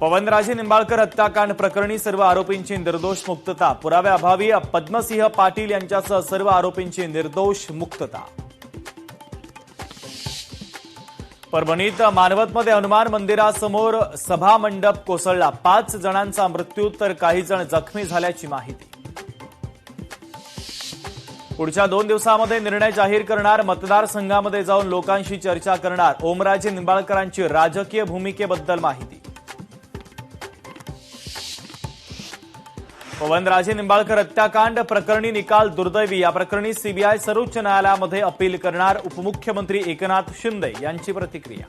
पवनराजे निंबाळकर हत्याकांड प्रकरणी सर्व आरोपींची निर्दोष मुक्तता। पुराव्याअभावी पद्मसिंह पाटील यांच्यासह सर्व आरोपींची निर्दोष मुक्तता। परभणीत मानवतमध्ये हनुमान मंदिरासमोर सभा मंडप कोसळला। 5 जणांचा मृत्यू तर काही जण जखमी झाल्याची माहिती। पुढच्या 2 दिवसांमध्ये निर्णय जाहीर करणार। मतदारसंघामध्ये जाऊन लोकांशी चर्चा करणार। ओमराजे निंबाळकरांची राजकीय भूमिकेबद्दल माहिती। पवनराजे निंबाळकर हत्याकांड प्रकरणी निकाल दुर्दैवी। या प्रकरणी सीबीआय सर्वोच्च न्यायालयामध्ये अपील करणार। उपमुख्यमंत्री एकनाथ शिंदे यांची प्रतिक्रिया।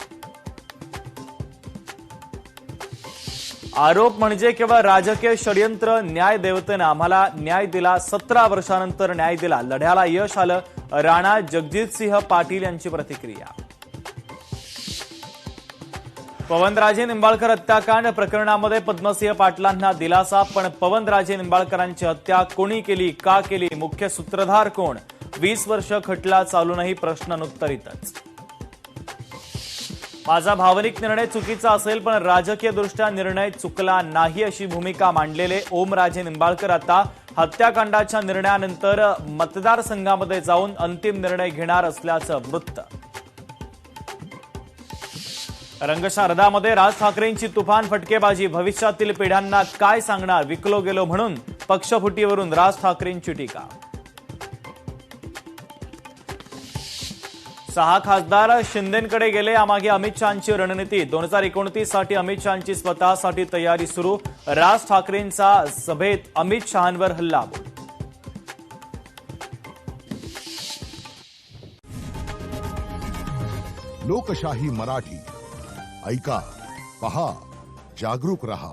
आरोप म्हणजे केवळ राजकीय षडयंत्र। न्याय देवतेनं आम्हाला न्याय दिला। 17 वर्षांनंतर न्याय दिला। लढ्याला यश आलं। राणा जगजितसिंह पाटील यांची प्रतिक्रिया। पवनराजे निंबाळकर हत्याकांड प्रकरणामध्ये पद्मसिंह पाटलांना दिलासा। पण पवनराजे निंबाळकरांची हत्या कोणी केली, का केली, मुख्य सूत्रधार कोण? 20 वर्ष खटला चालूनही प्रश्नोत्तरीतच। माझा भावनिक निर्णय चुकीचा असेल पण राजकीयदृष्ट्या निर्णय चुकला नाही अशी भूमिका मांडलेले ओमराजे निंबाळकर आता हत्याकांडाच्या निर्णयानंतर मतदारसंघामध्ये जाऊन अंतिम निर्णय घेणार असल्याचं वृत्त। रंगशारदामध्ये राज ठाकरेंची तुफान फटकेबाजी। भविष्यातील पिढ्यांना काय सांगणार? विकलो गेलो म्हणून पक्षफुटीवरून राज ठाकरेंची टीका। 6 खासदार शिंदेंकडे गेले। यामागे अमित शहांची रणनीती। 2029 साठी अमित शहांची स्वतःसाठी तयारी सुरू। राज ठाकरेंचा सभेत अमित शहांवर हल्लाबोल। लोकशाही मराठी ऐका, पहा, जागरूक रहा।